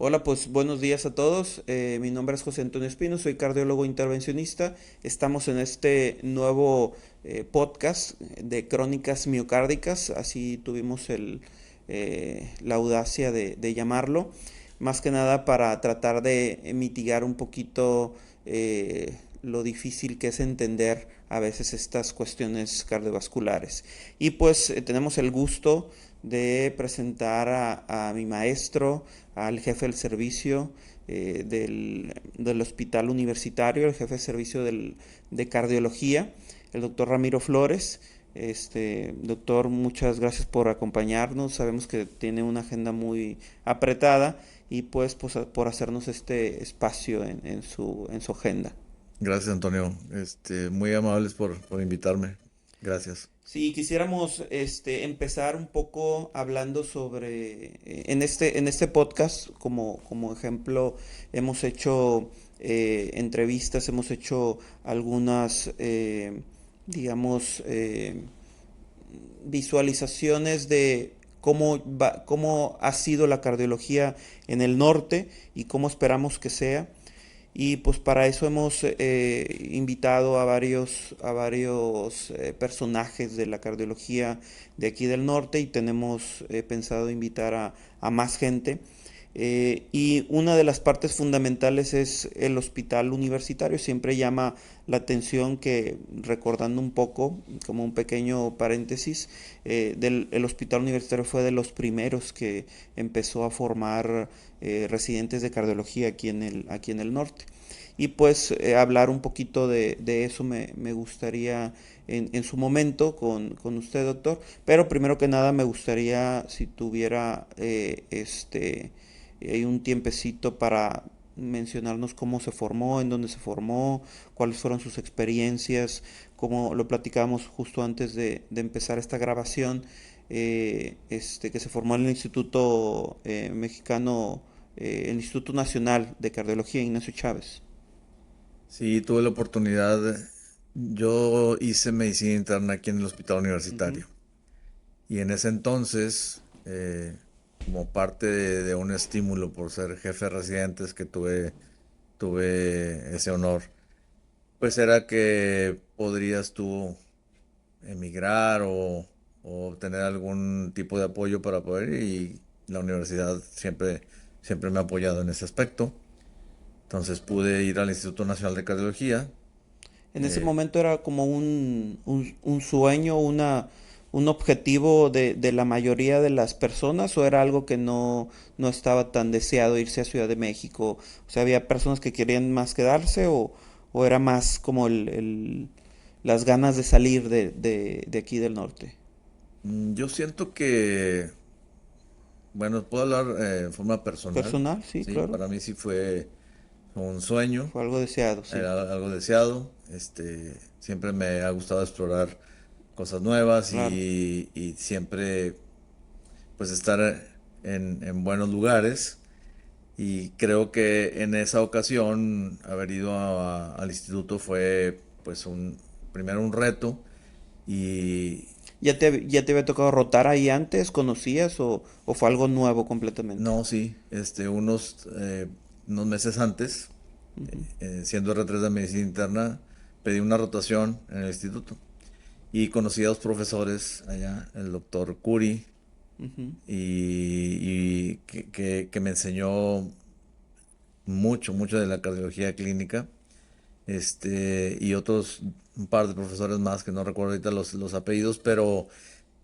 Hola, pues buenos días a todos. Mi nombre es José Antonio Espino, soy cardiólogo intervencionista. Estamos en este nuevo podcast de crónicas miocárdicas, así tuvimos la audacia de llamarlo, más que nada para tratar de mitigar un poquito lo difícil que es entender a veces estas cuestiones cardiovasculares. Y pues tenemos el gusto de presentar a mi maestro, al jefe del servicio del hospital universitario, el jefe de servicio de cardiología, el doctor Ramiro Flores. Doctor, muchas gracias por acompañarnos. Sabemos que tiene una agenda muy apretada y pues por hacernos este espacio en su agenda. Gracias, Antonio. Muy amables por invitarme. Gracias. Si quisiéramos empezar un poco hablando sobre, en este podcast, como ejemplo, hemos hecho entrevistas, hemos hecho algunas, digamos, visualizaciones de cómo ha sido la cardiología en el norte y cómo esperamos que sea. Y pues para eso hemos invitado a varios personajes de la cardiología de aquí del norte y tenemos pensado invitar a más gente. Y una de las partes fundamentales es el hospital universitario. Siempre llama la atención que, recordando un poco, como un pequeño paréntesis, el hospital universitario fue de los primeros que empezó a formar residentes de cardiología aquí en el norte. Y pues hablar un poquito de eso me gustaría en su momento con usted, doctor. Pero primero que nada me gustaría si tuviera hay un tiempecito para mencionarnos cómo se formó, en dónde se formó, cuáles fueron sus experiencias, como lo platicábamos justo antes de empezar esta grabación, que se formó en el Instituto Mexicano, el Instituto Nacional de Cardiología Ignacio Chávez. Sí, tuve la oportunidad. Yo hice medicina interna aquí en el hospital Ujú, universitario. Y en ese entonces, como parte de un estímulo por ser jefe de residentes que tuve ese honor, pues era que podrías tú emigrar o tener algún tipo de apoyo para poder ir, y la universidad siempre me ha apoyado en ese aspecto. Entonces pude ir al Instituto Nacional de Cardiología. En ese eh, momento era como un sueño, un objetivo de la mayoría de las personas, o era algo que no estaba tan deseado irse a Ciudad de México. O sea, había personas que querían más quedarse, o era más como las ganas de salir de aquí del norte. yo siento que, bueno, puedo hablar en forma personal. Personal, sí, Sí, claro. para mí sí fue un sueño, Fue algo deseado, sí. era algo deseado. Siempre me ha gustado explorar cosas nuevas Claro. y siempre pues estar en buenos lugares. Y creo que en esa ocasión haber ido al instituto fue pues primero un reto. Y ¿Ya te había tocado rotar ahí antes? ¿Conocías o fue algo nuevo completamente? no, sí, unos meses antes, Ujú, siendo R3 de medicina interna, pedí una rotación en el instituto y conocí a dos profesores allá, el doctor Curi, ujú. y que me enseñó mucho de la cardiología clínica. Y otros, un par de profesores más que no recuerdo ahorita los apellidos, pero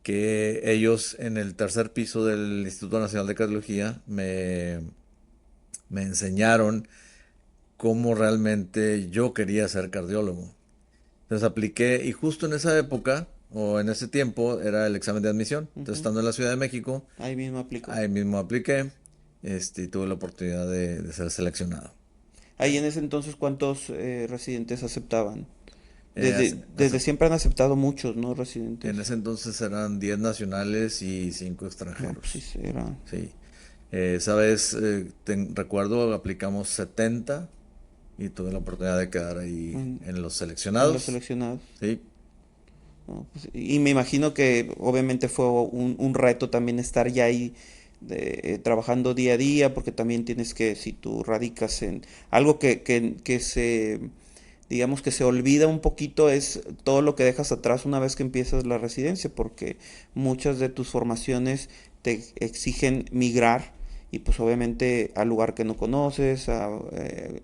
que ellos en el tercer piso del Instituto Nacional de Cardiología me enseñaron cómo realmente yo quería ser cardiólogo. Entonces apliqué, y justo en esa época o en ese tiempo era el examen de admisión. Entonces, Ujú. estando en la Ciudad de México, Ahí mismo aplicó. ahí mismo apliqué, y tuve la oportunidad de ser seleccionado. Ahí en ese entonces, ¿cuántos residentes aceptaban? Eh, Desde, hace- desde hace- siempre han aceptado muchos, ¿no? en Residentes. ese entonces eran 10 nacionales y 5 No, pues extranjeros. sí, era. Sí. Esa vez, recuerdo, aplicamos 70 y tuve la oportunidad de quedar ahí En, en los en los seleccionados. seleccionados. Sí. ¿No? Pues, y me imagino que obviamente fue un reto también estar ya ahí trabajando día a día, porque también tienes que, si tú radicas en algo que se, digamos que se olvida un poquito, es todo lo que dejas atrás una vez que empiezas la residencia, porque muchas de tus formaciones te exigen migrar y pues obviamente al lugar que no conoces, a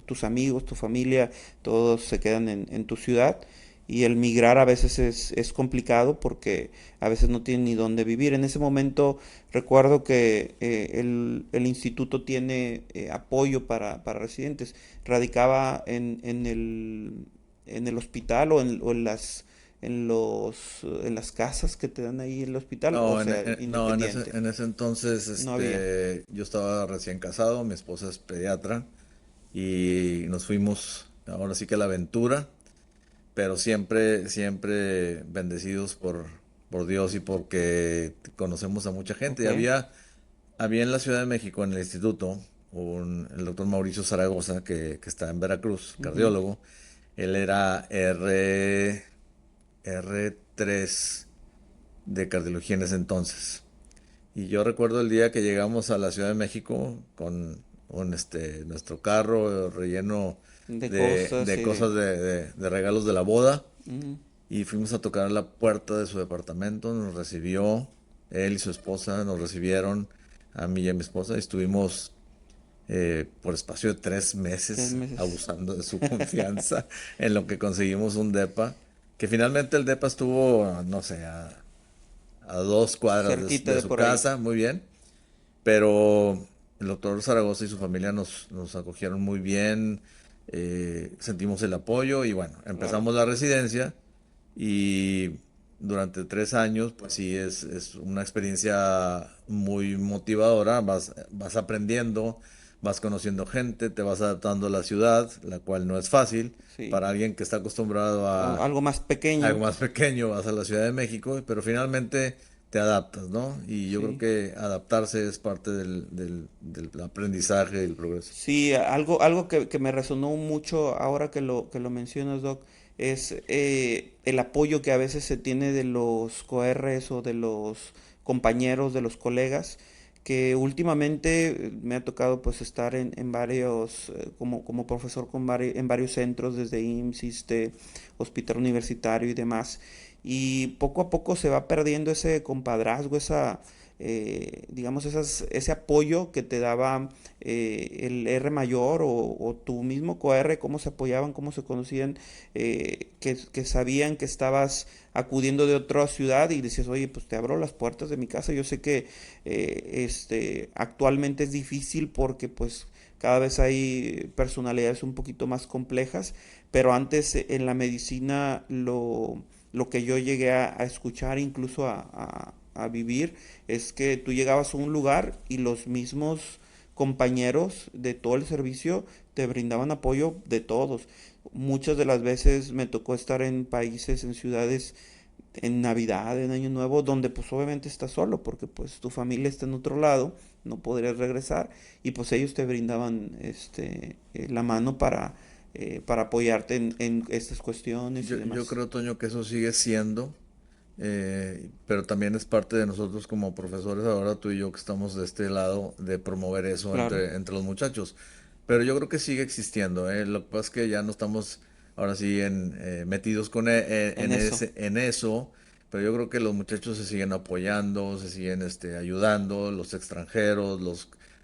tus amigos, tu familia, todos se quedan en tu ciudad y el migrar a veces es complicado porque a veces no tienen ni dónde vivir. En ese momento recuerdo que el instituto tiene apoyo para residentes. Radicaba en el hospital o en las casas que te dan ahí en el hospital, o No, sea, no, independiente. en ese entonces, No había. yo estaba recién casado, mi esposa es pediatra y nos fuimos ahora sí que a la aventura, pero siempre, siempre bendecidos por Dios y porque conocemos a mucha gente. Ok. Y había en la Ciudad de México, en el instituto, el doctor Mauricio Zaragoza, que está en Veracruz, Ujú. cardiólogo. Él era R3 de cardiología en ese entonces. Y yo recuerdo el día que llegamos a la Ciudad de México con nuestro carro relleno De cosas de y cosas de... de regalos de la boda Ujú. y fuimos a tocar a la puerta de su departamento, nos recibió, él y su esposa nos recibieron, a mí y a mi esposa, y estuvimos por espacio de 3 meses 3 meses. abusando de su confianza en lo que conseguimos un depa, que finalmente el depa estuvo, no sé, a 2 cuadras Cerquita de de su por ahí. casa, muy bien, pero el doctor Zaragoza y su familia nos acogieron muy bien, sentimos el apoyo y bueno, Claro. empezamos la residencia y durante 3 años, pues sí, es una experiencia muy motivadora, vas aprendiendo, vas conociendo gente, te vas adaptando a la ciudad, la cual no es fácil Sí. para alguien que está acostumbrado a Algo más algo pequeño. más pequeño, vas a la Ciudad de México, pero finalmente te adaptas, ¿no? Y yo creo Sí. que adaptarse es parte del aprendizaje y el progreso. Sí, algo que me resonó mucho ahora que lo mencionas, Doc, es el apoyo que a veces se tiene de los coRs o de los compañeros, de los colegas, que últimamente me ha tocado pues estar en varios, como profesor en varios centros, desde IMSS, Hospital Universitario y demás, y poco a poco se va perdiendo ese compadrazgo, digamos, ese apoyo que te daba el R mayor o tu mismo coR, cómo se apoyaban, cómo se conocían, que sabían que estabas acudiendo de otra ciudad y decías, oye, pues te abro las puertas de mi casa. Yo sé que actualmente es difícil porque pues cada vez hay personalidades un poquito más complejas, pero antes en la medicina lo que yo llegué a escuchar, incluso a vivir, es que tú llegabas a un lugar y los mismos compañeros de todo el servicio te brindaban apoyo de todos. Muchas de las veces me tocó estar en países, en ciudades, en Navidad, en Año Nuevo, donde pues obviamente estás solo, porque pues tu familia está en otro lado, no podrías regresar, y pues ellos te brindaban la mano para apoyarte en estas cuestiones y Yo demás. creo, Toño, que eso sigue siendo, pero también es parte de nosotros como profesores, ahora tú y yo que estamos de este lado, de promover eso Claro, entre los muchachos. Pero yo creo que sigue existiendo, ¿eh? Lo que pasa es que ya no estamos ahora sí metidos en eso. en eso, pero yo creo que los muchachos se siguen apoyando, se siguen ayudando, los extranjeros,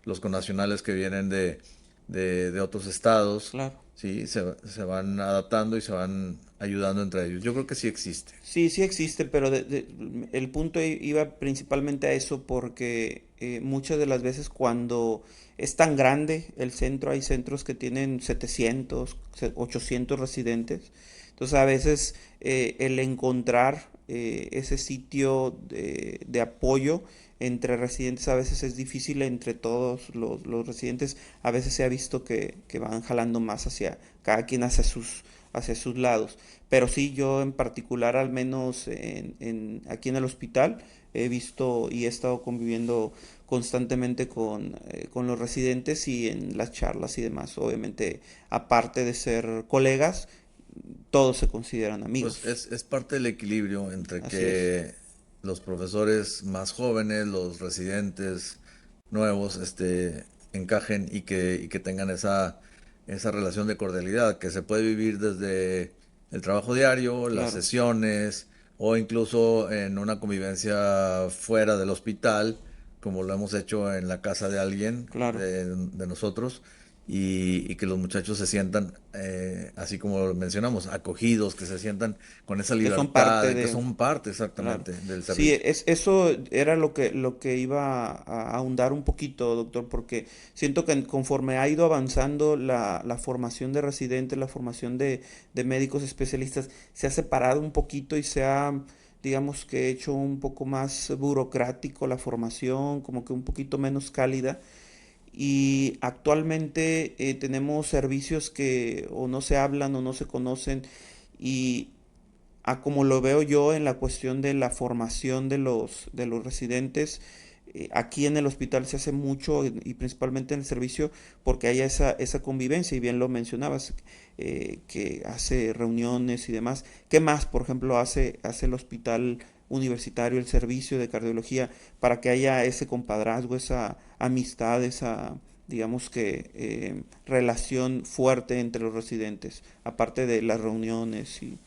los connacionales que vienen de otros estados, Claro. sí, se van adaptando y se van ayudando entre ellos. Yo creo que sí existe. Sí, sí existe, pero el punto iba principalmente a eso porque muchas de las veces cuando es tan grande el centro, hay centros que tienen 700, 800 residentes. Entonces a veces el encontrar ese sitio de apoyo entre residentes a veces es difícil entre todos los residentes. A veces se ha visto que van jalando más hacia cada quien hacia sus lados. Pero sí, yo en particular, al menos aquí en el hospital, he visto y he estado conviviendo constantemente con los residentes y en las charlas y demás. Obviamente, aparte de ser colegas, todos se consideran Pues amigos. es parte del equilibrio entre Así es. que los profesores más jóvenes, los residentes, nuevos, encajen y que tengan esa relación de cordialidad que se puede vivir desde el trabajo diario, las Claro, sesiones o incluso en una convivencia fuera del hospital, como lo hemos hecho en la casa de alguien claro. de nosotros, y que los muchachos se sientan, así como mencionamos, acogidos, que se sientan con esa Que son libertad, parte de que de, son parte claro. exactamente del Sí, servicio. eso era lo que iba a ahondar un poquito, doctor, porque siento que conforme ha ido avanzando la formación de residentes, la formación de médicos especialistas, se ha separado un poquito y se ha, digamos que hecho un poco más burocrático la formación, como que un poquito menos cálida. Y actualmente tenemos servicios que o no se hablan o no se conocen y a como lo veo yo en la cuestión de la formación de los residentes, aquí en el hospital se hace mucho y principalmente en el servicio porque haya esa convivencia y bien lo mencionabas, que hace reuniones y demás. ¿Qué más, por ejemplo, hace el hospital universitario, el servicio de cardiología, para que haya ese compadrazgo, esa amistad, esa, digamos que, relación fuerte entre los residentes, aparte de las reuniones y...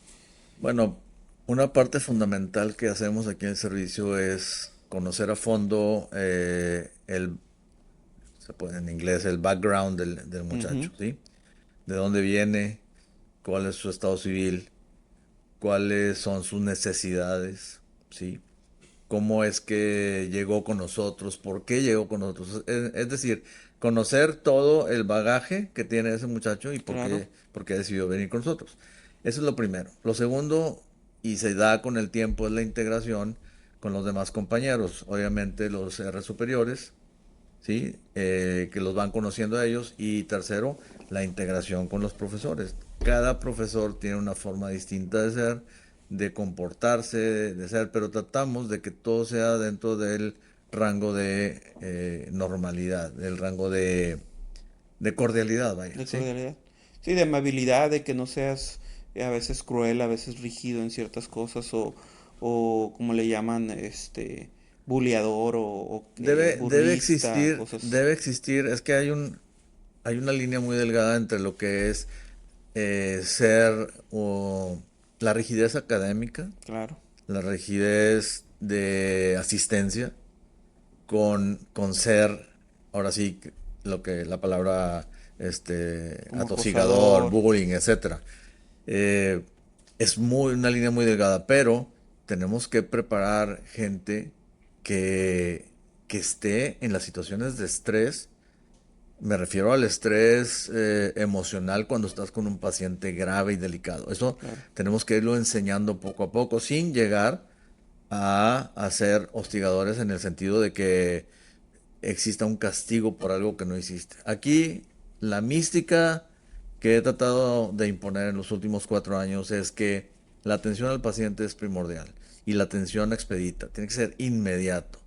Bueno, una parte fundamental que hacemos aquí en el servicio es conocer a fondo se puede en inglés, el background del Ujú. muchacho, ¿sí? De dónde viene, cuál es su estado civil, cuáles son sus necesidades, ¿sí? Cómo es que llegó con nosotros, por qué llegó con nosotros. Es decir, conocer todo el bagaje que tiene ese muchacho y Claro, por qué decidió venir con nosotros. Eso es lo primero. Lo segundo, y se da con el tiempo, es la integración con los demás compañeros. Obviamente los R superiores, ¿sí? Que los van conociendo a ellos. Y tercero, la integración con los profesores. Cada profesor tiene una forma distinta de ser, de comportarse, de ser, pero tratamos de que todo sea dentro del rango de normalidad, del rango de cordialidad, vaya, de ¿sí? cordialidad. Sí, de amabilidad, de que no seas a veces cruel, a veces rígido en ciertas cosas o como le llaman, buleador burlista, cosas. Debe existir, es que hay una línea muy delgada entre lo que es ser o la rigidez académica, Claro, la rigidez de asistencia, con ser, ahora sí, lo que la palabra como atosigador, acosador. bullying, etcétera. Eh, es una línea muy delgada, pero tenemos que preparar gente que, que esté en las situaciones de estrés. Me refiero al estrés emocional cuando estás con un paciente grave y delicado. Eso Claro, tenemos que irlo enseñando poco a poco, sin llegar a ser hostigadores en el sentido de que exista un castigo por algo que no hiciste. Aquí la mística que he tratado de imponer en los últimos 4 años es que la atención al paciente es primordial y la atención expedita, tiene que ser inmediato,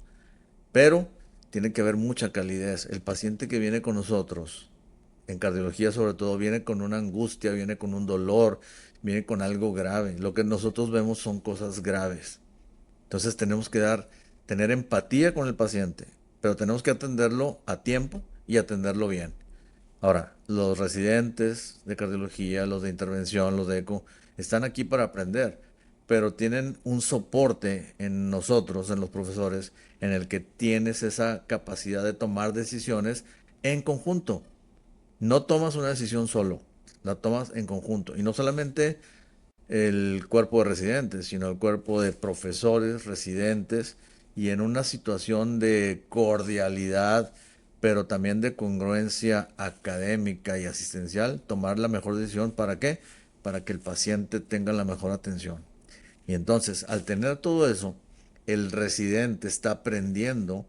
pero tiene que haber mucha calidez. El paciente que viene con nosotros, en cardiología sobre todo, viene con una angustia, viene con un dolor, viene con algo grave. Lo que nosotros vemos son cosas graves. Entonces tenemos que tener empatía con el paciente, pero tenemos que atenderlo a tiempo y atenderlo bien. Ahora, los residentes de cardiología, los de intervención, los de eco, están aquí para aprender, pero tienen un soporte en nosotros, en los profesores, en el que tienes esa capacidad de tomar decisiones en conjunto. No tomas una decisión solo, la tomas en conjunto. Y no solamente el cuerpo de residentes, sino el cuerpo de profesores, residentes, y en una situación de cordialidad, pero también de congruencia académica y asistencial, tomar la mejor decisión. ¿Para qué? Para que el paciente tenga la mejor atención. Y entonces, al tener todo eso, el residente está aprendiendo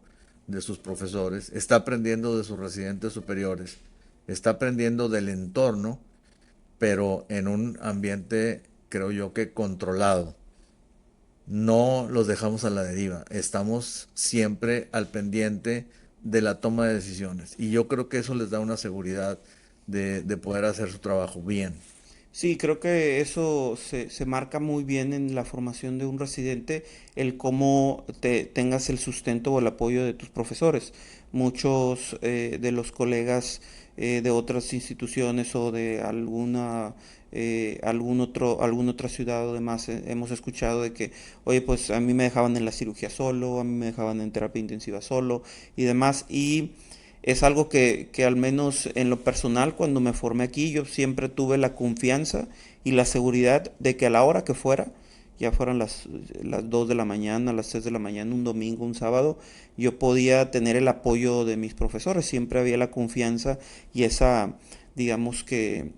de sus profesores, está aprendiendo de sus residentes superiores, está aprendiendo del entorno, pero en un ambiente, creo yo, que controlado. No los dejamos a la deriva, estamos siempre al pendiente de la toma de decisiones. Y yo creo que eso les da una seguridad de poder hacer su trabajo bien. Sí, creo que eso se marca muy bien en la formación de un residente, el cómo tengas el sustento o el apoyo de tus profesores. Muchos de los colegas de otras instituciones o de alguna otra ciudad o demás hemos escuchado de que, oye, pues a mí me dejaban en la cirugía solo, a mí me dejaban en terapia intensiva solo y demás. Y es algo que al menos en lo personal, cuando me formé aquí, yo siempre tuve la confianza y la seguridad de que a la hora que fuera, ya fueran las 2 de la mañana, las 3 de la mañana, un domingo, un sábado, yo podía tener el apoyo de mis profesores. Siempre había la confianza y esa, digamos que,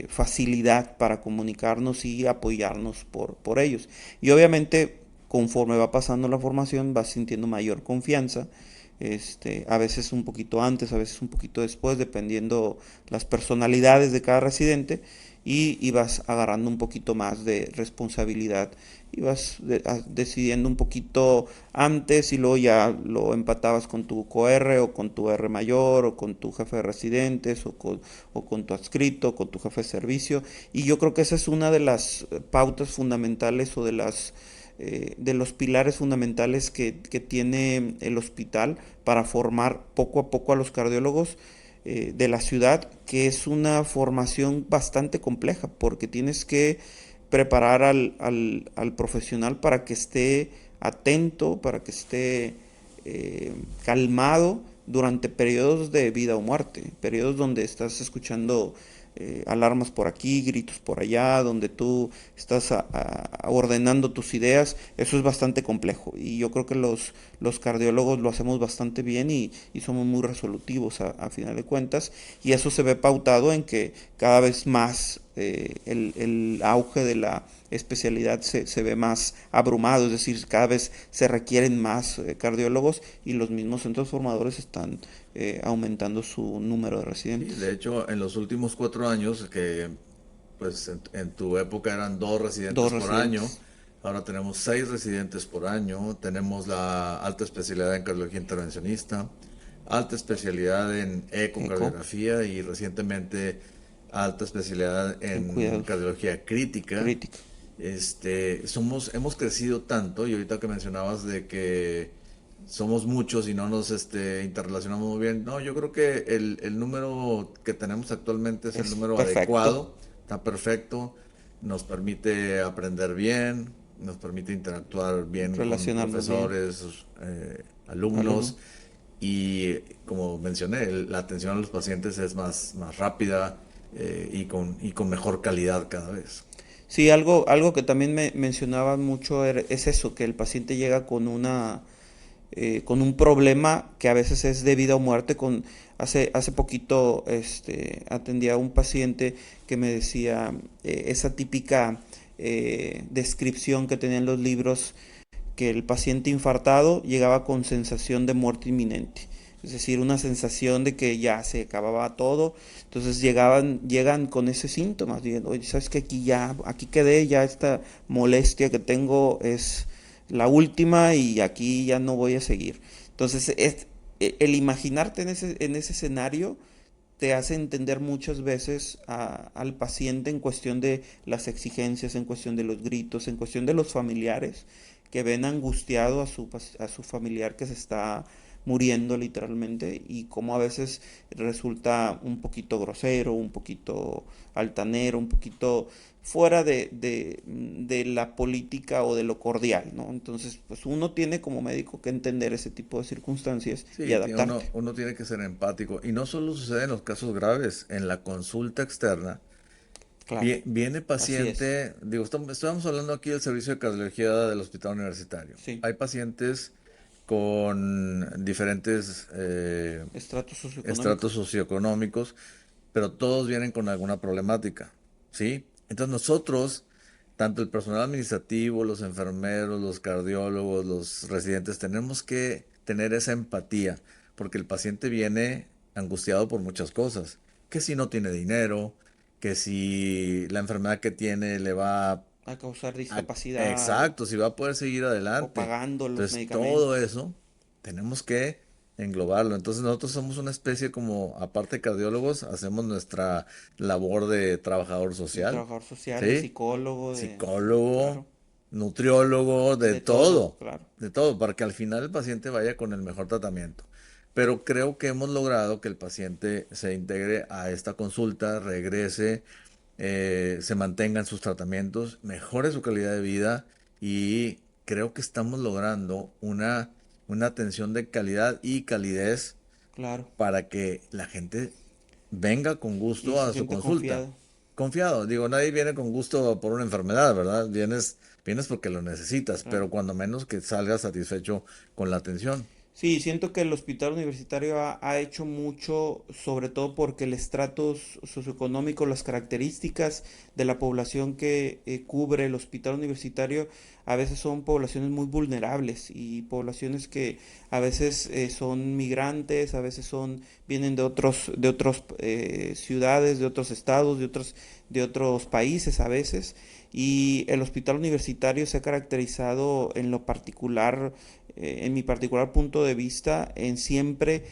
facilidad para comunicarnos y apoyarnos por ellos. Y obviamente, conforme va pasando la formación, vas sintiendo mayor confianza, a veces un poquito antes, a veces un poquito después, dependiendo las personalidades de cada residente, y vas agarrando un poquito más de responsabilidad y vas decidiendo un poquito antes y luego ya lo empatabas con tu coR o con tu R mayor o con tu jefe de residentes o con tu adscrito, con tu jefe de servicio. Y yo creo que esa es una de las pautas fundamentales o de los pilares fundamentales que tiene el hospital para formar poco a poco a los cardiólogos de la ciudad, que es una formación bastante compleja, porque tienes que preparar al profesional para que esté atento, para que esté calmado durante periodos de vida o muerte, periodos donde estás escuchando alarmas por aquí, gritos por allá, donde tú estás ordenando tus ideas. Eso es bastante complejo y yo creo que los cardiólogos lo hacemos bastante bien y somos muy resolutivos a final de cuentas, y eso se ve pautado en que cada vez más el auge de la especialidad se ve más abrumado, es decir, cada vez se requieren más cardiólogos y los mismos centros formadores están aumentando su número de Sí, residentes. de hecho, en los últimos 4 años, que pues en tu época eran 2 residentes Dos por año, residentes. ahora tenemos 6 residentes por año, tenemos la alta especialidad en cardiología intervencionista, alta especialidad en ECO, ecocardiografía y recientemente alta especialidad en en cuidados cardiología crítica. crítica. Hemos crecido tanto y ahorita que mencionabas de que somos muchos y no nos interrelacionamos muy bien. No, yo creo que el número que tenemos actualmente es el Es número perfecto. adecuado, está perfecto, nos permite aprender bien, nos permite interactuar bien con Relacionarnos bien. profesores, Alumno. alumnos y como mencioné, la atención a los pacientes es más rápida y con mejor calidad cada vez. Sí, algo que también me mencionaba mucho es eso, que el paciente llega con un problema que a veces es de vida o muerte. Hace poquito atendía a un paciente que me decía esa típica descripción que tenían los libros, que el paciente infartado llegaba con sensación de muerte inminente. Es decir, una sensación de que ya se acababa todo. Entonces llegan con ese síntoma, diciendo, oye, sabes que aquí quedé, ya esta molestia que tengo es la última y aquí ya no voy a seguir. Entonces, el imaginarte en ese escenario te hace entender muchas veces al paciente en cuestión de las exigencias, en cuestión de los gritos, en cuestión de los familiares que ven angustiado a su familiar que se está muriendo literalmente, y cómo a veces resulta un poquito grosero, un poquito altanero, un poquito fuera de la política o de lo cordial, ¿no? Entonces, pues uno tiene como médico que entender ese tipo de circunstancias y Sí, adaptarte. uno tiene que ser empático. Y no solo sucede en los casos graves, en la consulta externa. Claro, Viene así es. paciente, digo, estamos hablando aquí del servicio de cardiología del hospital universitario. Sí, Hay pacientes con diferentes estrato socioeconómico. estratos socioeconómicos, pero todos vienen con alguna problemática, ¿sí? Entonces nosotros, tanto el personal administrativo, los enfermeros, los cardiólogos, los residentes, tenemos que tener esa empatía, porque el paciente viene angustiado por muchas cosas, que si no tiene dinero, que si la enfermedad que tiene le va A causar a- discapacidad exacto, si va a poder seguir o adelante. pagando los Entonces, todo medicamentos. eso tenemos que englobarlo. Entonces nosotros somos una especie como, aparte de cardiólogos, hacemos nuestra labor de trabajador de social, trabajador social, de ¿sí? psicólogo, Psicólogo, claro, nutriólogo, de todo, claro, de todo, para que al final el paciente vaya con el mejor tratamiento. Pero creo que hemos logrado que el paciente se integre a esta consulta, regrese, se mantenga en sus tratamientos, mejore su calidad de vida y creo que estamos logrando una atención de calidad y calidez claro, para que la gente venga con y gusto se a su siente consulta. confiado. Confiado, digo, nadie viene con gusto por una enfermedad, ¿verdad? Vienes porque lo necesitas, Claro. pero cuando menos que salgas satisfecho con la atención. Sí, siento que el hospital universitario ha hecho mucho, sobre todo porque el estrato socioeconómico, las características de la población que cubre el hospital universitario, a veces son poblaciones muy vulnerables y poblaciones que a veces son migrantes, a veces vienen de otros ciudades, de otros estados, de otros países a veces. Y el hospital universitario se ha caracterizado en lo particular, en mi particular punto de vista, en siempre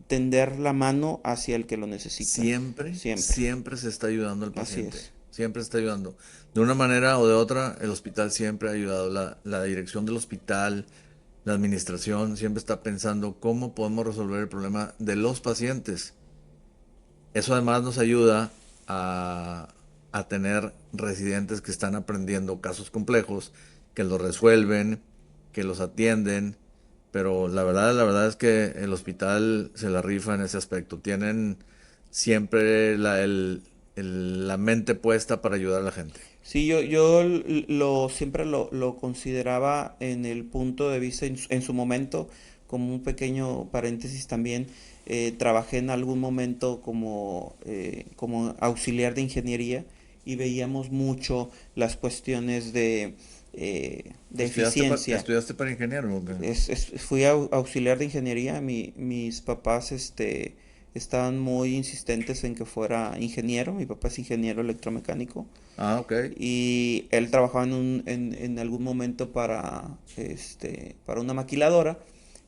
tender la mano hacia el que lo necesita. Siempre, Siempre. siempre se está ayudando al Así paciente. es. Siempre se está ayudando. De una manera o de otra, el hospital siempre ha ayudado. La dirección del hospital, la administración siempre está pensando cómo podemos resolver el problema de los pacientes. Eso además nos ayuda a, a tener residentes que están aprendiendo casos complejos, que los resuelven, que los atienden, pero la verdad es que el hospital se la rifa en ese aspecto. Tienen siempre la mente puesta para ayudar a la gente. Sí, yo siempre lo consideraba en el punto de vista, en su momento, como un pequeño paréntesis también, trabajé en algún momento como auxiliar de ingeniería y veíamos mucho las cuestiones de eficiencia. ¿Estudiaste para ingeniero? ¿O qué? Fui auxiliar de ingeniería. Mis papás estaban muy insistentes en que fuera ingeniero. Mi papá es ingeniero electromecánico Ah, ok. y él trabajaba en algún momento para una maquiladora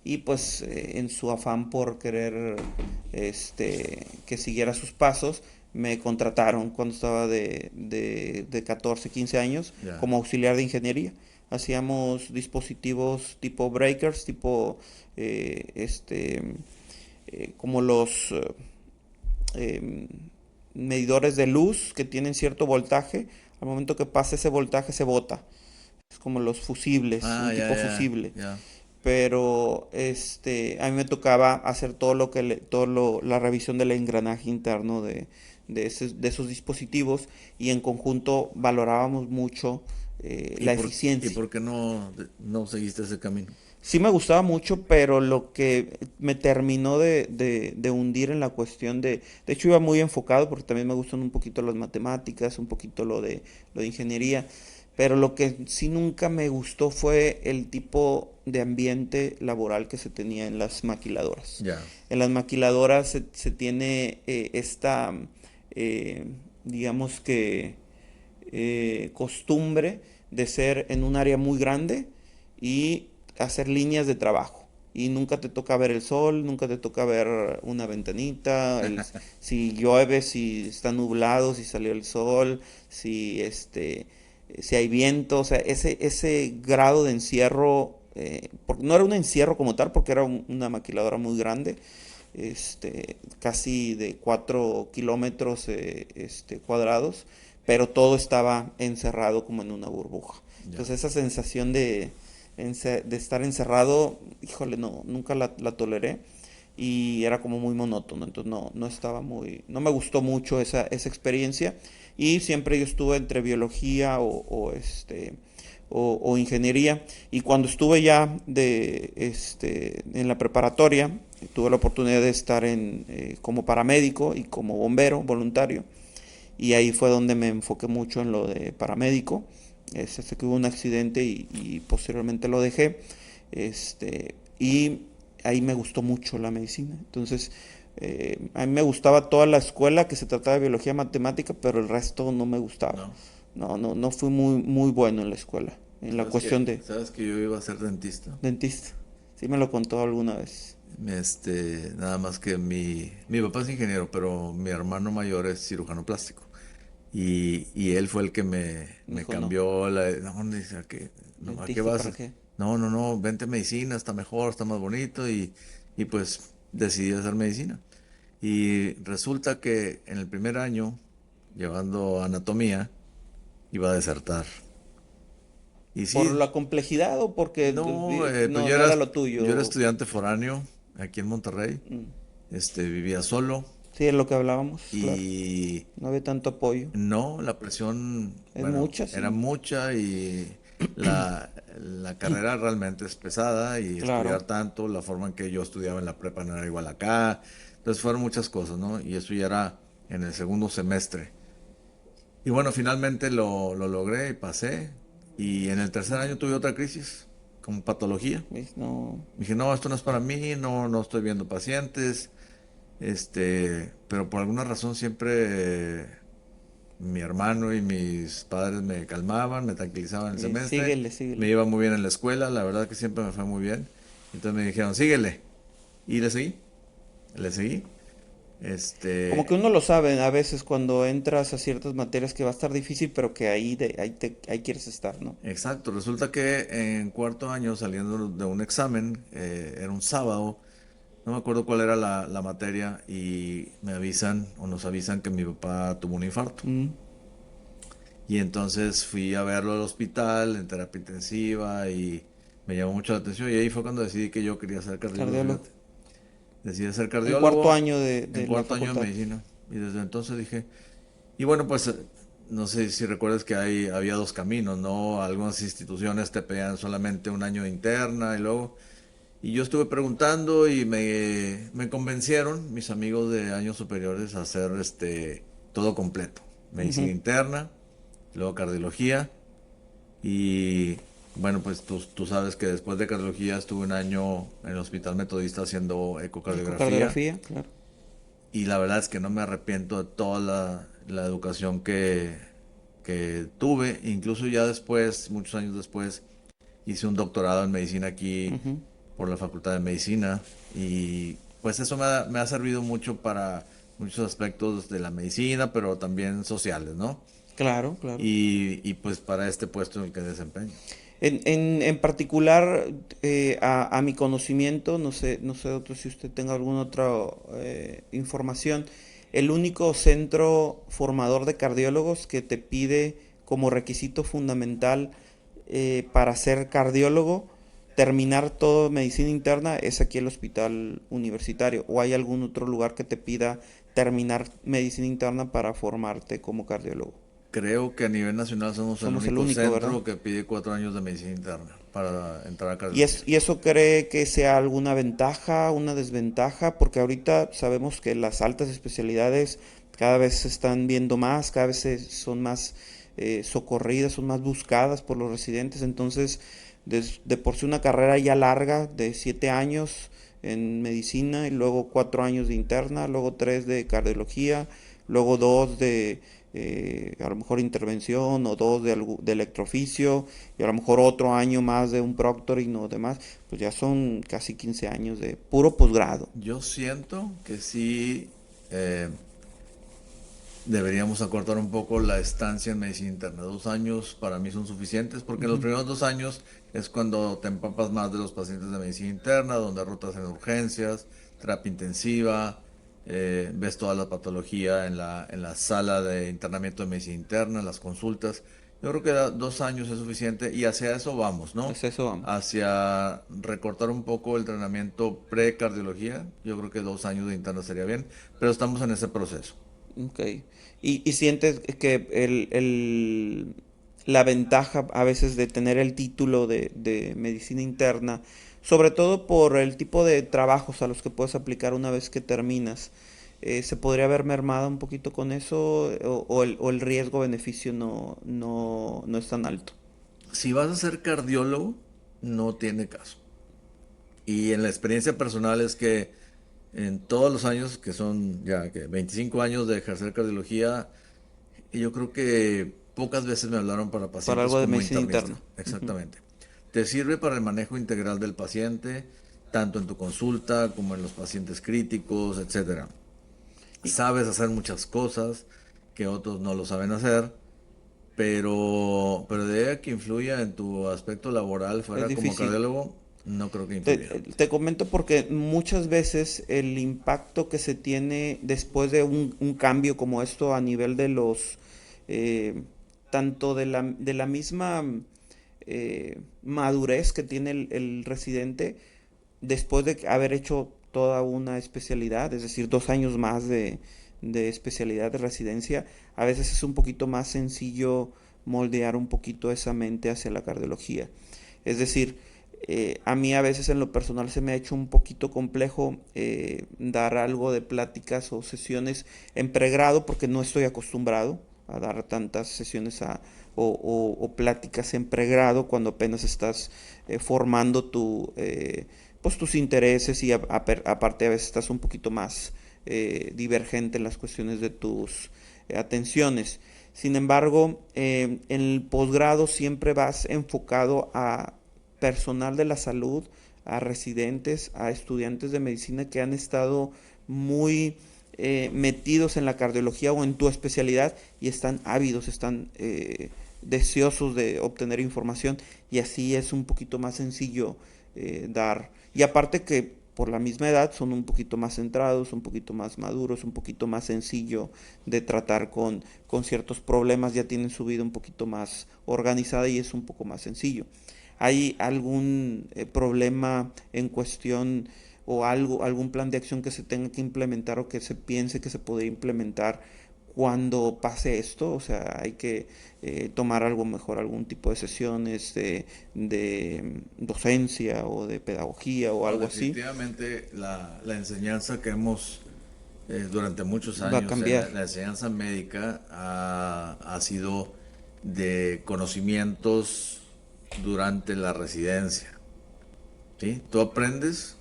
y pues en su afán por querer que siguiera sus pasos me contrataron cuando estaba de 14, 15 años Ya. como auxiliar de ingeniería. Hacíamos dispositivos tipo breakers, tipo como los eh, medidores de luz que tienen cierto voltaje. Al momento que pasa ese voltaje se bota. Es como los fusibles, Ah, un ya, tipo ya, fusible. ya. Pero a mí me tocaba hacer la revisión del engranaje interno de esos dispositivos y en conjunto valorábamos mucho la ¿Y eficiencia. por qué no seguiste ese camino? Sí me gustaba mucho, pero lo que me terminó de hundir en la cuestión de hecho iba muy enfocado porque también me gustan un poquito las matemáticas, un poquito lo de ingeniería, pero lo que sí nunca me gustó fue el tipo de ambiente laboral que se tenía en las maquiladoras. Ya. En las maquiladoras se tiene esta, eh, digamos que, costumbre de ser en un área muy grande y hacer líneas de trabajo. Y nunca te toca ver el sol, nunca te toca ver una ventanita, si llueve, si está nublado, si salió el sol, si hay viento, o sea, ese grado de encierro, porque no era un encierro como tal, porque era una maquiladora muy grande, casi de 4 kilómetros cuadrados, pero todo estaba encerrado como en una burbuja. Ya. Entonces esa sensación de estar encerrado, híjole, no, nunca la toleré y era como muy monótono, entonces no estaba no me gustó mucho esa experiencia y siempre yo estuve entre biología o ingeniería y cuando estuve ya en la preparatoria tuve la oportunidad de estar como paramédico y como bombero voluntario y ahí fue donde me enfoqué mucho en lo de paramédico. Hasta que hubo un accidente y posteriormente lo dejé. Y ahí me gustó mucho la medicina. Entonces, a mí me gustaba toda la escuela que se trataba de biología matemática, pero el resto no me gustaba. No. No fui muy bueno en la escuela, en la cuestión de Sabes que yo iba a ser dentista? dentista. Sí me lo contó alguna vez. Nada más que mi papá es ingeniero, pero mi hermano mayor es cirujano plástico. Y él fue el que me Dijo, no, cambió no, dice, no, ¿a qué dentista, ¿para vas? qué? No, no, no, vente a medicina, está mejor, está más bonito y pues decidí hacer medicina. Y resulta que en el primer año, llevando anatomía, iba a desertar. Y ¿Por sí, la complejidad o porque no, pues no era lo yo era tuyo? estudiante foráneo aquí en Monterrey, Mm. vivía solo Sí, es lo que hablábamos, claro. y No había tanto apoyo. no, la presión, Es bueno, mucha, era sí. mucha y la carrera realmente es pesada y Claro. estudiar tanto, la forma en que yo estudiaba en la prepa no era igual acá, entonces fueron muchas cosas, ¿no? Y eso ya era en el segundo semestre. Y bueno, finalmente lo logré y pasé y en el tercer año tuve otra crisis, como patología. ¿Ves? No. Dije, no, esto no es para mí, no, no estoy viendo pacientes, pero por alguna razón siempre mi hermano y mis padres me calmaban, me tranquilizaban el semestre, Síguele, me síguele. iba muy bien en la escuela, la verdad que siempre me fue muy bien. Entonces me dijeron, síguele. Y le seguí. Como que Este, uno lo sabe a veces cuando entras a ciertas materias que va a estar difícil, pero que ahí quieres estar, ¿no? exacto, resulta que en cuarto año, saliendo de un examen, era un sábado, no me acuerdo cuál era la materia, y me avisan o nos avisan que mi papá tuvo un infarto. Mm. Y entonces fui a verlo al hospital en terapia intensiva y me llamó mucho la atención y ahí fue cuando decidí que yo quería ser cardiólogo, Cardiólogo. fíjate. Decidí ser En cuarto cardiólogo año en de la cuarto año de facultad. medicina y desde entonces dije, y bueno, pues no sé si recuerdas que había dos caminos, ¿no? Algunas instituciones te pedían solamente un año de interna y luego... Y yo estuve preguntando y me convencieron mis amigos de años superiores a hacer todo completo. Medicina Ujú. interna, luego cardiología y bueno, pues tú sabes que después de cardiología estuve un año en el Hospital Metodista haciendo ecocardiografía Ecocardiografía, claro. y la verdad es que no me arrepiento de toda la educación que tuve. Incluso ya después, muchos años después, hice un doctorado en medicina aquí Ujú. por la Facultad de Medicina y pues eso me ha servido mucho para muchos aspectos de la medicina, pero también sociales, ¿no? Claro, claro. Y pues para este puesto en el que desempeño. En particular, a mi conocimiento, no sé doctor, si usted tenga alguna otra información, el único centro formador de cardiólogos que te pide como requisito fundamental para ser cardiólogo terminar todo medicina interna es aquí el hospital universitario. ¿O hay algún otro lugar que te pida terminar medicina interna para formarte como cardiólogo? Creo que a nivel nacional somos el Somos el único único, ¿verdad? centro que pide 4 años de medicina interna para entrar a ¿Y, cardiología. y eso cree que sea alguna ventaja, una desventaja? Porque ahorita sabemos que las altas especialidades cada vez se están viendo más, cada vez son más socorridas, son más buscadas por los residentes. Entonces, de por sí una carrera ya larga de 7 años en medicina y luego 4 años de interna, luego 3 de cardiología, luego 2 de a lo mejor intervención o 2 de electroficio y a lo mejor otro año más de un proctoring o demás, pues ya son casi 15 años de puro posgrado. Yo siento que sí deberíamos acortar un poco la estancia en medicina interna. 2 años para mí son suficientes porque en los Ujú. primeros 2 años es cuando te empapas más de los pacientes de medicina interna, donde rotas en urgencias, terapia intensiva, ves toda la patología en la sala de internamiento de medicina interna, en las consultas. Yo creo que 2 años es suficiente y hacia eso vamos, ¿no? Es eso, vamos. Hacia recortar un poco el entrenamiento pre-cardiología. Yo creo que 2 años de interna sería bien, pero estamos en ese proceso. Ok. Y sientes que la ventaja a veces de tener el título de medicina interna, sobre todo por el tipo de trabajos a los que puedes aplicar una vez que terminas, ¿se podría haber mermado un poquito con eso o el riesgo-beneficio no es tan alto? Si vas a ser cardiólogo, no tiene caso. Y en la experiencia personal es que en todos los años, que son ya que 25 años de ejercer cardiología, yo creo que pocas veces me hablaron para Para pacientes algo de como medicina internista. interna. Ujú. Exactamente. Te sirve para el manejo integral del paciente, tanto en tu consulta como en los pacientes críticos, etcétera. Sabes hacer muchas cosas que otros no lo saben hacer, pero de ahí a que influya en tu aspecto laboral Es fuera como difícil. cardiólogo, no creo que Te, influya. te comento porque muchas veces el impacto que se tiene después de un cambio como esto a nivel de los, eh, tanto de la misma madurez que tiene el residente después de haber hecho toda una especialidad, es decir, 2 años más de especialidad de residencia, a veces es un poquito más sencillo moldear un poquito esa mente hacia la cardiología. Es decir, a mí a veces en lo personal se me ha hecho un poquito complejo dar algo de pláticas o sesiones en pregrado porque no estoy acostumbrado a dar tantas sesiones o pláticas en pregrado cuando apenas estás formando pues tus intereses y aparte a veces estás un poquito más divergente en las cuestiones de tus atenciones. Sin embargo, en el posgrado siempre vas enfocado a personal de la salud, a residentes, a estudiantes de medicina que han estado muy metidos en la cardiología o en tu especialidad y están ávidos, están deseosos de obtener información y así es un poquito más sencillo dar. Y aparte que por la misma edad son un poquito más centrados, un poquito más maduros, un poquito más sencillo de tratar con ciertos problemas, ya tienen su vida un poquito más organizada y es un poco más sencillo. ¿Hay algún problema en cuestión o algún plan de acción que se tenga que implementar o que se piense que se podría implementar cuando pase esto? O sea, hay que tomar algo mejor, algún tipo de sesiones de docencia o de pedagogía o No, algo así. definitivamente la enseñanza que hemos durante muchos Va a años, cambiar. la enseñanza médica ha sido de conocimientos durante la residencia, ¿sí? Tú aprendes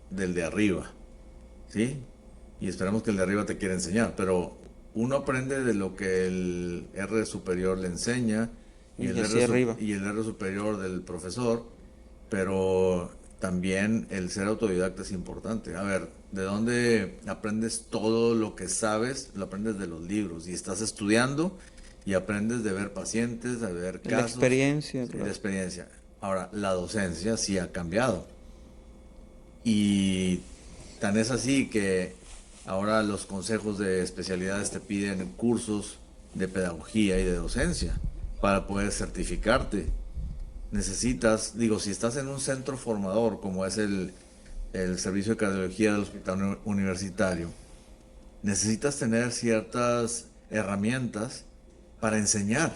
del de arriba, ¿sí? Y esperamos que el de arriba te quiera enseñar, pero uno aprende de lo que el R superior le enseña Y hacia arriba. y el R superior del profesor, pero también el ser autodidacta es importante. A ver, ¿de dónde aprendes todo lo que sabes? Lo aprendes de los libros y estás estudiando y aprendes de ver pacientes, de ver La casos, experiencia, sí, la claro. experiencia. Ahora, la docencia sí ha cambiado y tan es así que ahora los consejos de especialidades te piden cursos de pedagogía y de docencia para poder certificarte. Necesitas, digo, si estás en un centro formador como es el servicio de cardiología del hospital universitario, necesitas tener ciertas herramientas para enseñar.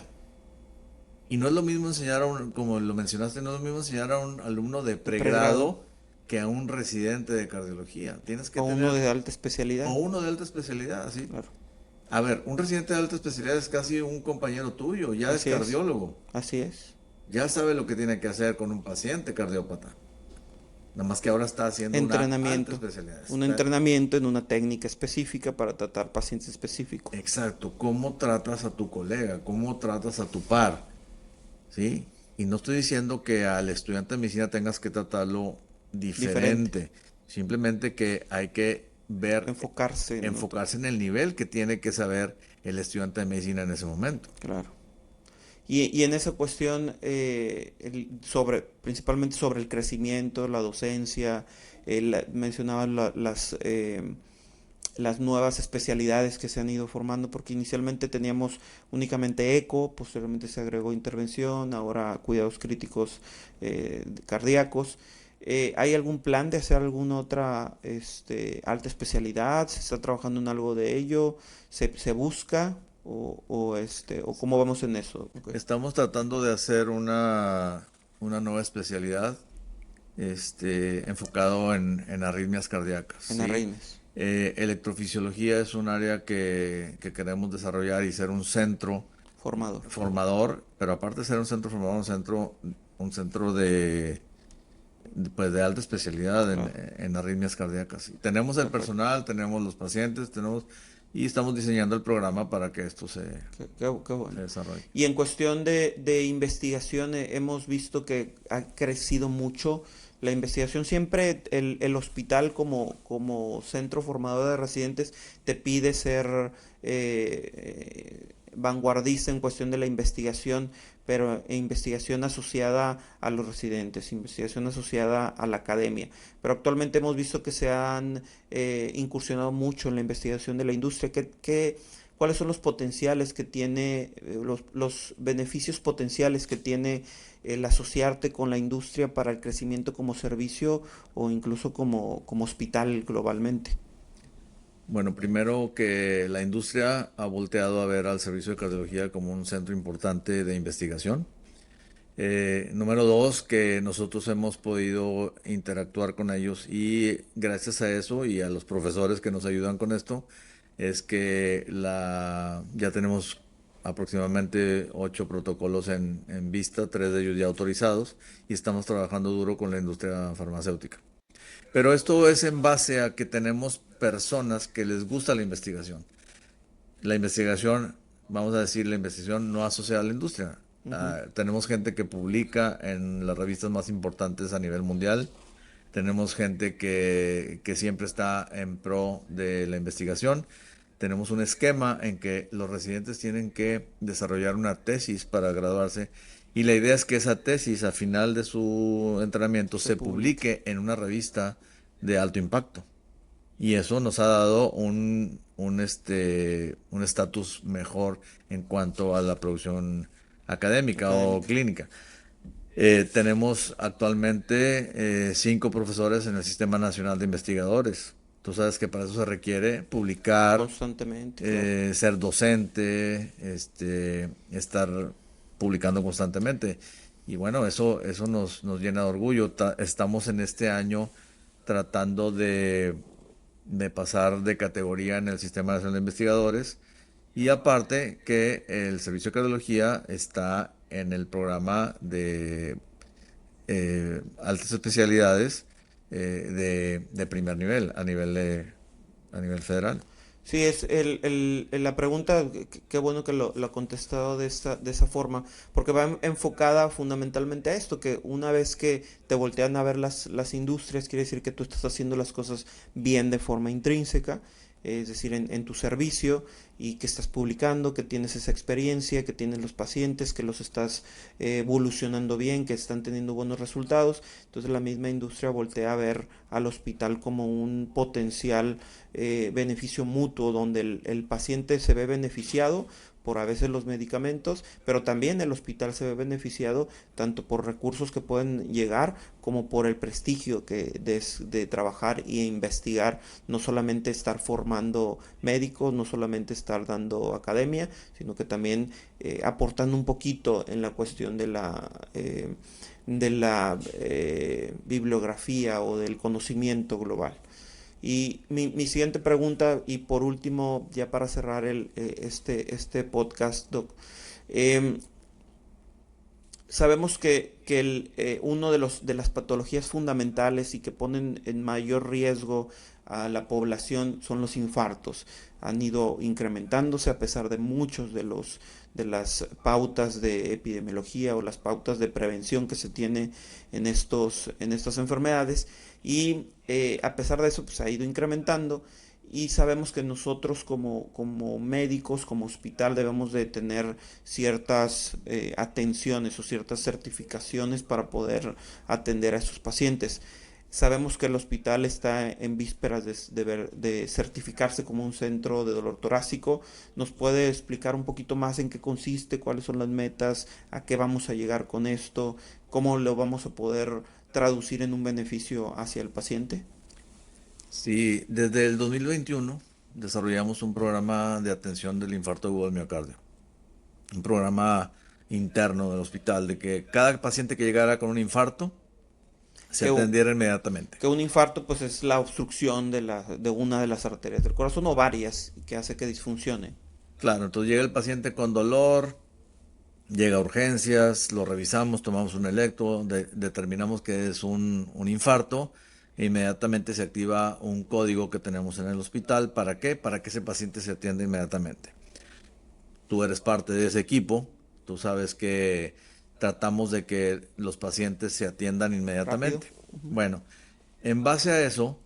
Y no es lo mismo enseñar a un, como lo mencionaste, no es lo mismo enseñar a un alumno de De pregrado pregrado que a un residente de cardiología. Tienes que o uno tener, de alta o especialidad, uno de alta especialidad, ¿sí? claro. A ver, un residente de alta especialidad es casi un compañero tuyo, ya es Así es, cardiólogo, así es. ya sabe lo que tiene que hacer con un paciente cardiópata. Nada más que ahora está haciendo una alta Entrenamiento. especialidad. Un entrenamiento en una técnica específica para tratar pacientes específicos. Exacto, cómo tratas a tu colega, cómo tratas a tu par, ¿sí? Y no estoy diciendo que al estudiante de medicina tengas que tratarlo Diferente. diferente, simplemente que hay que ver, Enfocarse en otro. enfocarse en el nivel que tiene que saber el estudiante de medicina en ese momento. Claro. Y en esa cuestión, principalmente sobre el crecimiento, la docencia, mencionaba las nuevas especialidades que se han ido formando, porque inicialmente teníamos únicamente eco, posteriormente se agregó intervención, ahora cuidados críticos cardíacos. ¿Hay algún plan de hacer alguna otra alta especialidad? ¿Se está trabajando en algo de ello? ¿Se busca? ¿O cómo vamos en eso? Okay. Estamos tratando de hacer una nueva especialidad enfocado en arritmias cardíacas, En ¿sí? arritmias. Electrofisiología es un área que queremos desarrollar y ser un centro Formador. formador, pero aparte de ser un centro formador, un centro pues de alta especialidad Claro. en arritmias cardíacas. Tenemos el Perfecto. personal, tenemos los pacientes, y estamos diseñando el programa para que esto Qué se bueno. desarrolle. Y en cuestión de investigación, hemos visto que ha crecido mucho La investigación siempre, el hospital como centro formador de residentes te pide ser vanguardista en cuestión de la investigación, pero investigación asociada a los residentes, investigación asociada a la academia. Pero actualmente hemos visto que se han incursionado mucho en la investigación de la industria. ¿Cuáles son los potenciales que tiene, los beneficios potenciales que tiene el asociarte con la industria para el crecimiento como servicio o incluso como hospital globalmente? Bueno, primero que la industria ha volteado a ver al servicio de cardiología como un centro importante de investigación. Número dos, que nosotros hemos podido interactuar con ellos y gracias a eso y a los profesores que nos ayudan con esto, es que ya tenemos aproximadamente 8 protocolos en vista, 3 de ellos ya autorizados y estamos trabajando duro con la industria farmacéutica. Pero esto es en base a que tenemos personas que les gusta la investigación. La investigación, vamos a decir, la investigación no asociada a la industria. Ujú. Tenemos gente que publica en las revistas más importantes a nivel mundial. Tenemos gente que siempre está en pro de la investigación. Tenemos un esquema en que los residentes tienen que desarrollar una tesis para graduarse y la idea es que esa tesis, al final de su entrenamiento, Se se publique. publique en una revista de alto impacto. Y eso nos ha dado un estatus mejor en cuanto a la producción académica o Académica. clínica. Tenemos actualmente 5 profesores en el Sistema Nacional de Investigadores. Tú sabes que para eso se requiere publicar, Constantemente, claro. ser docente, estar publicando constantemente. Y bueno, eso nos llena de orgullo. Estamos en este año tratando de pasar de categoría en el Sistema Nacional de Investigadores y aparte que el Servicio de Cardiología está en el programa de altas especialidades de primer nivel a nivel federal. Sí, es la pregunta, qué bueno que lo ha contestado de esa forma, porque va enfocada fundamentalmente a esto, que una vez que te voltean a ver las industrias, quiere decir que tú estás haciendo las cosas bien de forma intrínseca, es decir, en tu servicio, y que estás publicando, que tienes esa experiencia, que tienes los pacientes, que los estás evolucionando bien, que están teniendo buenos resultados. Entonces la misma industria voltea a ver al hospital como un potencial beneficio mutuo, donde el paciente se ve beneficiado por a veces los medicamentos, pero también el hospital se ve beneficiado tanto por recursos que pueden llegar como por el prestigio de trabajar e investigar, no solamente estar formando médicos, no solamente estar dando academia, sino que también aportando un poquito en la cuestión de la bibliografía o del conocimiento global. Y mi siguiente pregunta, y por último, ya para cerrar este podcast, Doc, eh, sabemos que uno de las patologías fundamentales y que ponen en mayor riesgo a la población son los infartos. Han ido incrementándose a pesar de muchos de las pautas de epidemiología o las pautas de prevención que se tiene en estas enfermedades, y a pesar de eso pues ha ido incrementando, y sabemos que nosotros como médicos, como hospital, debemos de tener ciertas atenciones o ciertas certificaciones para poder atender a esos pacientes. Sabemos que el hospital está en vísperas de certificarse como un centro de dolor torácico. ¿Nos puede explicar un poquito más en qué consiste, cuáles son las metas, a qué vamos a llegar con esto, cómo lo vamos a poder traducir en un beneficio hacia el paciente? Sí, desde el 2021 desarrollamos un programa de atención del infarto agudo del miocardio. Un programa interno del hospital de que cada paciente que llegara con un infarto se Que, atendiera inmediatamente. que un infarto pues es la obstrucción de una de las arterias del corazón o varias que hace que disfuncione. Claro, entonces llega el paciente con dolor, llega a urgencias, lo revisamos, tomamos un electro, determinamos que es un infarto e inmediatamente se activa un código que tenemos en el hospital. ¿Para qué? Para que ese paciente se atienda inmediatamente. Tú eres parte de ese equipo, tú sabes que tratamos de que los pacientes se atiendan inmediatamente. Rápido. Bueno, en base a eso,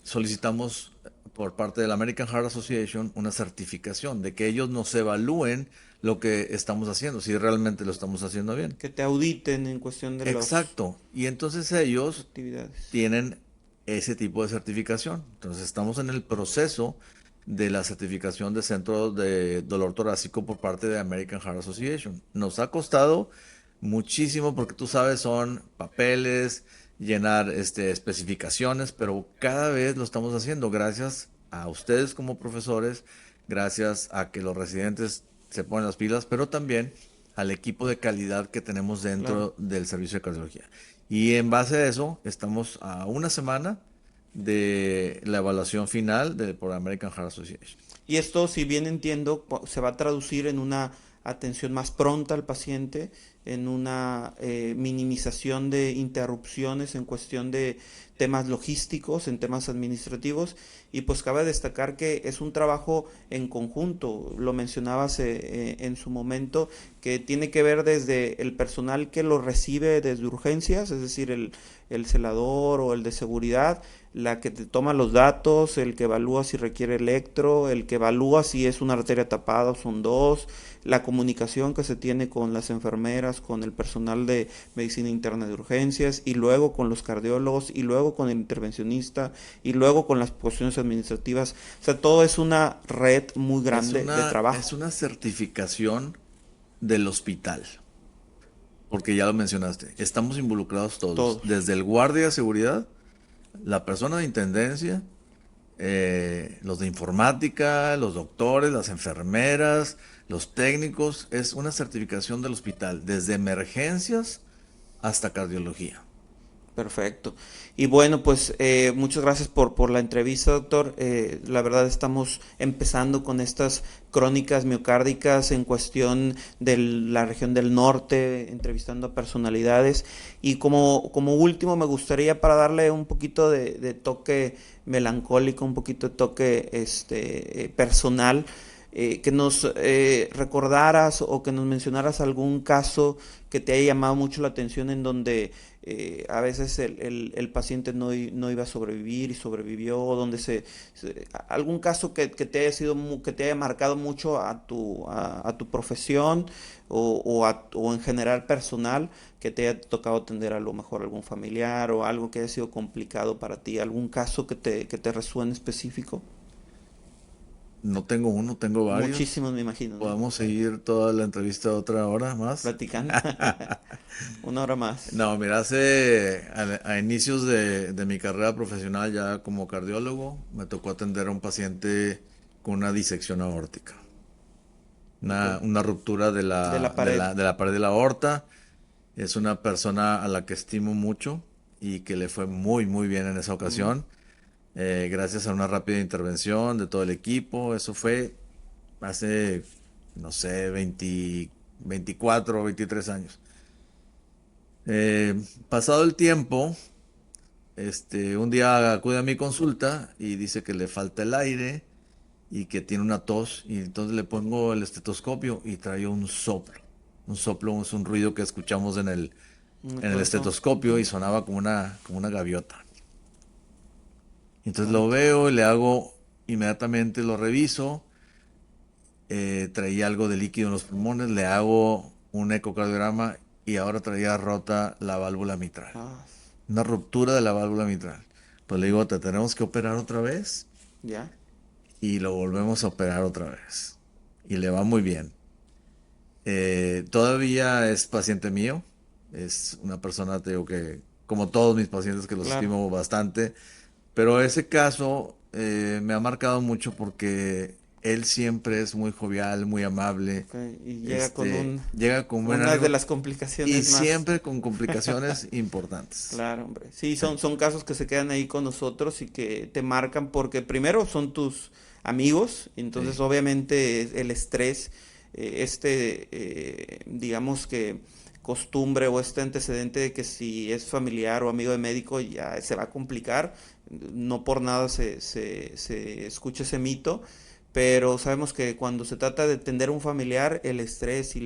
solicitamos por parte de la American Heart Association una certificación de que ellos nos evalúen lo que estamos haciendo, si realmente lo estamos haciendo bien. Que te auditen en cuestión de las Exacto. Y entonces ellos actividades. tienen ese tipo de certificación. Entonces estamos en el proceso de la certificación de centro de dolor torácico por parte de American Heart Association. Nos ha costado muchísimo porque tú sabes, son papeles, llenar especificaciones, pero cada vez lo estamos haciendo gracias a ustedes como profesores, gracias a que los residentes se ponen las pilas, pero también al equipo de calidad que tenemos dentro del servicio de cardiología. Y en base a eso, estamos a una semana de la evaluación final por American Heart Association. Y esto, si bien entiendo, se va a traducir en una atención más pronta al paciente, en una minimización de interrupciones en cuestión de temas logísticos, en temas administrativos, y pues cabe destacar que es un trabajo en conjunto, lo mencionabas en su momento, que tiene que ver desde el personal que lo recibe desde urgencias, es decir, el celador o el de seguridad, la que te toma los datos, el que evalúa si requiere electro, el que evalúa si es una arteria tapada o son dos, la comunicación que se tiene con las enfermeras, con el personal de medicina interna de urgencias, y luego con los cardiólogos, y luego con el intervencionista, y luego con las cuestiones administrativas. O sea, todo es una red muy grande de trabajo. Es una certificación del hospital. Porque ya lo mencionaste, estamos involucrados todos. Desde el guardia de seguridad, la persona de intendencia, los de informática, los doctores, las enfermeras, los técnicos. Es una certificación del hospital, desde emergencias hasta cardiología. Perfecto. Y bueno, pues muchas gracias por la entrevista, doctor. La verdad estamos empezando con estas crónicas miocárdicas en cuestión de la región del norte, entrevistando a personalidades. Y como último me gustaría, para darle un poquito de toque melancólico, un poquito de toque personal, que nos recordaras o que nos mencionaras algún caso que te haya llamado mucho la atención en donde a veces el paciente no iba a sobrevivir y sobrevivió, donde algún caso que te haya que te haya marcado mucho a tu profesión o en general personal, que te haya tocado atender a lo mejor algún familiar o algo que haya sido complicado para ti, algún caso que te resuene específico. No tengo uno, tengo varios. Muchísimos, me imagino, ¿no? Podemos seguir toda la entrevista otra hora más. Platicando. Una hora más. No, mira, a inicios de mi carrera profesional ya como cardiólogo, me tocó atender a un paciente con una disección aórtica. Una ruptura de la pared de la aorta. Es una persona a la que estimo mucho y que le fue muy, muy bien en esa ocasión. Gracias a una rápida intervención de todo el equipo. Eso fue hace, no sé, 24 o 23 años. Pasado el tiempo, un día acude a mi consulta y dice que le falta el aire y que tiene una tos, y entonces le pongo el estetoscopio y trae un soplo. Un soplo es un ruido que escuchamos en el estetoscopio y sonaba como una gaviota. Entonces lo veo y le hago, inmediatamente lo reviso, traía algo de líquido en los pulmones, le hago un ecocardiograma y ahora traía rota la válvula mitral. Una ruptura de la válvula mitral. Pues le digo, te tenemos que operar otra vez. Ya. Y lo volvemos a operar otra vez. Y le va muy bien. Todavía es paciente mío. Es una persona, te digo, que como todos mis pacientes, que los estimo bastante. Pero ese caso me ha marcado mucho porque él siempre es muy jovial, muy amable. Y llega con una de las complicaciones y más. siempre con complicaciones importantes. Claro, hombre. Sí, son casos que se quedan ahí con nosotros y que te marcan porque primero son tus amigos, entonces obviamente el estrés, digamos que costumbre o este antecedente de que si es familiar o amigo de médico ya se va a complicar, no por nada se escucha ese mito, pero sabemos que cuando se trata de atender a un familiar, el estrés y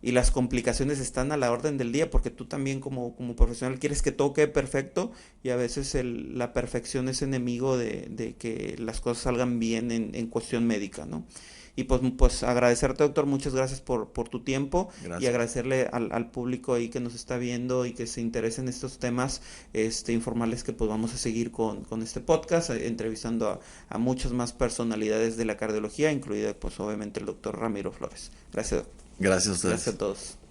y las complicaciones están a la orden del día, porque tú también como profesional quieres que todo quede perfecto, y a veces la perfección es enemigo de que las cosas salgan bien en cuestión médica, ¿no? Y pues agradecerte, doctor, muchas gracias por tu tiempo, y Gracias. agradecerle al público ahí que nos está viendo y que se interesa en estos temas, informarles que pues vamos a seguir con este podcast, entrevistando a muchas más personalidades de la cardiología, incluida pues obviamente el doctor Ramiro Flores. Gracias, Gracias a gracias ustedes. a todos.